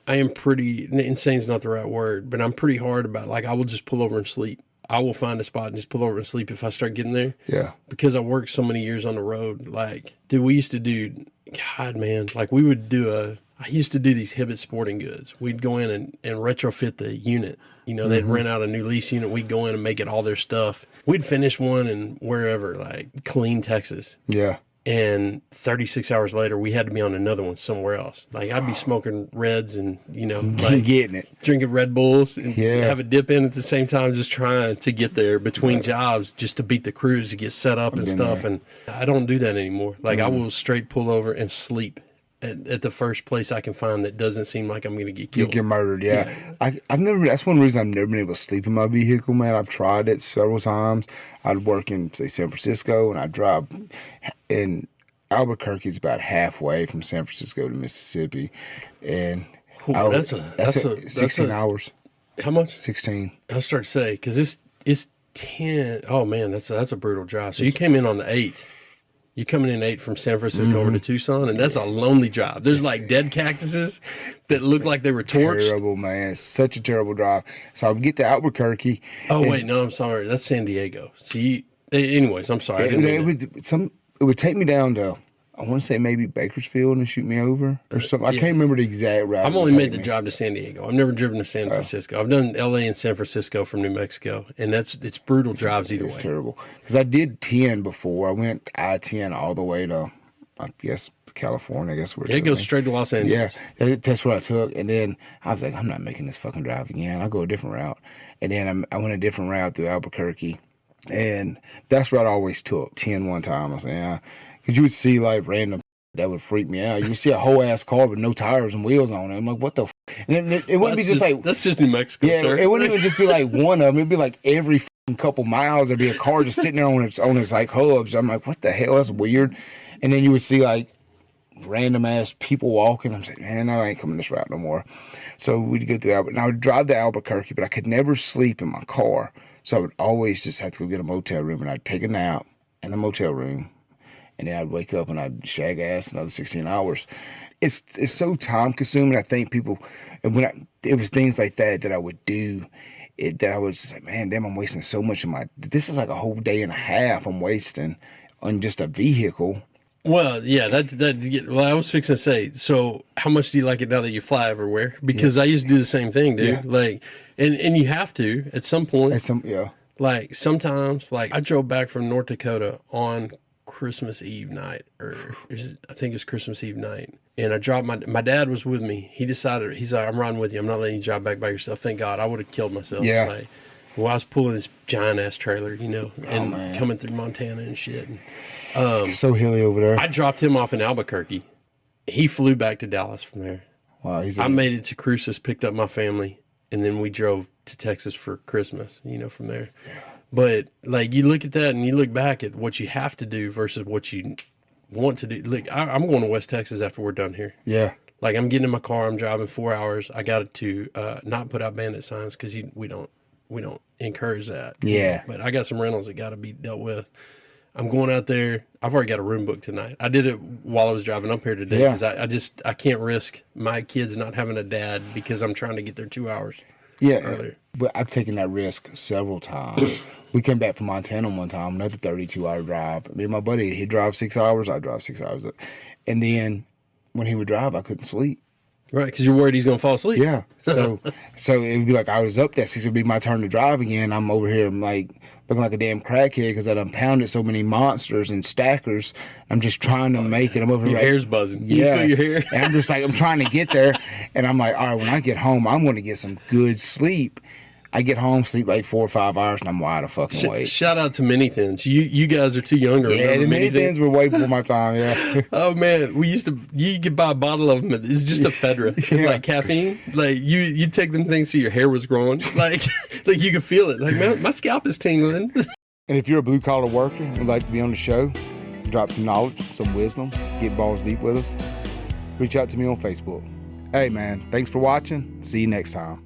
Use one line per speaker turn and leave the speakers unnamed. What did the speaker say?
I am pretty, insane's not the right word, but I'm pretty hard about, like, I will just pull over and sleep. I will find a spot and just pull over and sleep if I start getting there.
Yeah.
Because I worked so many years on the road. Like, dude, we used to do, God, man, like we would do I used to do these Hibbett Sporting Goods. We'd go in and retrofit the unit. You know, they'd rent out a new lease unit. We'd go in and make it all their stuff. We'd finish one in wherever, like Killeen, Texas.
Yeah.
And 36 hours later, we had to be on another one somewhere else. Like, I'd be smoking Reds and, you know, like
getting it,
drinking Red Bulls and have a dip in at the same time, just trying to get there between jobs just to beat the crews to get set up and stuff. And I don't do that anymore. Like, I will straight pull over and sleep at the first place I can find that doesn't seem like I'm going to get killed.
You get murdered, yeah. I've never. That's one reason I've never been able to sleep in my vehicle, man. I've tried it several times. I'd work in, say, San Francisco, and I'd drive. And Albuquerque's about halfway from San Francisco to Mississippi, and
that's
16 hours.
How much?
16.
I'll start to say, because it's 10. Oh man, that's a brutal drive. So you came in on the 8. You're coming in 8 from San Francisco over to Tucson, and that's a lonely drive. There's like dead cactuses that look like they were torched.
Terrible, man. It's such a terrible drive. So I would get to Albuquerque.
Oh wait, no, I'm sorry. That's San Diego. See, anyways, I'm sorry.
It would take me down to, I want to say maybe Bakersfield and shoot me over or something. I can't remember the exact route.
I've only made the drive to San Diego. I've never driven to San Francisco. I've done L.A. and San Francisco from New Mexico, and it's brutal drives either way.
It's terrible. Because I did 10 before. I went I-10 all the way to, I guess, California. I guess where
it goes straight to Los Angeles.
Yeah, that's what I took. And then I was like, I'm not making this fucking drive again. I'll go a different route. And then I went a different route through Albuquerque. And that's what I always took, 10 one time. I was like, yeah. Because you would see like random that would freak me out. You would see a whole ass car with no tires and wheels on it. I'm like, what the f? And it wouldn't be just like...
That's just New Mexico, sir.
It wouldn't even just be like one of them. It'd be like every couple miles there'd be a car just sitting there on its like hubs. I'm like, what the hell? That's weird. And then you would see like random ass people walking. I'm saying, man, no, I ain't coming this route no more. So we'd go through Albuquerque. And I would drive to Albuquerque, but I could never sleep in my car. So I would always just have to go get a motel room, and I'd take a nap in the motel room, and then I'd wake up and I'd shag ass another 16 hours. It's so time consuming. I think people, and it was things like that I would do, that I was just like, man, damn, I'm wasting so much of this is like a whole day and a half I'm wasting on just a vehicle.
Well, yeah, well, I was fixing to say, so how much do you like it now that you fly everywhere? Because I used to do the same thing, dude. Yeah. Like, and you have to at some point. Like, sometimes, like, I drove back from North Dakota on Christmas Eve night, or I think it's Christmas Eve night. And I dropped my dad was with me. He decided, he's like, I'm riding with you. I'm not letting you drive back by yourself. Thank God. I would have killed myself.
Yeah.
Like, well, I was pulling this giant ass trailer, you know, and coming through Montana and shit. And,
so hilly over there.
I dropped him off in Albuquerque. He flew back to Dallas from there.
Wow.
I made it to Cruces, picked up my family, and then we drove to Texas for Christmas, you know, from there. Yeah. But, like, you look at that and you look back at what you have to do versus what you want to do. Look, I'm going to West Texas after we're done here.
Yeah.
Like, I'm getting in my car. I'm driving 4 hours. I got to not put out bandit signs because we don't encourage that.
Yeah.
But I got some rentals that got to be dealt with. I'm going out there. I've already got a room booked tonight. I did it while I was driving up here today because I can't risk my kids not having a dad because I'm trying to get there 2 hours earlier.
But I've taken that risk several times. We came back from Montana one time, another 32-hour drive. Me and my buddy, he'd drive 6 hours, I'd drive 6 hours. And then when he would drive, I couldn't sleep.
Right, because you're worried he's going to fall asleep.
Yeah. So it would be like I was up that 6, it would be my turn to drive again. I'm over here, I'm like looking like a damn crackhead because I done pounded so many monsters and stackers. I'm just trying to make it. I'm over here.
Your hair's buzzing.
Yeah.
You feel your hair?
And I'm just like, I'm trying to get there. And I'm like, all right, when I get home, I'm going to get some good sleep. I get home, sleep like 4 or 5 hours, and I'm wide fucking awake.
Shout out to Mini Thins. You guys are too young to remember.
Yeah, the Mini Thins were way before my time, yeah.
Oh, man. You could buy a bottle of them. It's just a Fedra. Like caffeine. Like, you take them things so your hair was growing. Like you could feel it. Like, man, my scalp is tingling.
And if you're a blue-collar worker and would like to be on the show, drop some knowledge, some wisdom, get balls deep with us, reach out to me on Facebook. Hey, man, thanks for watching. See you next time.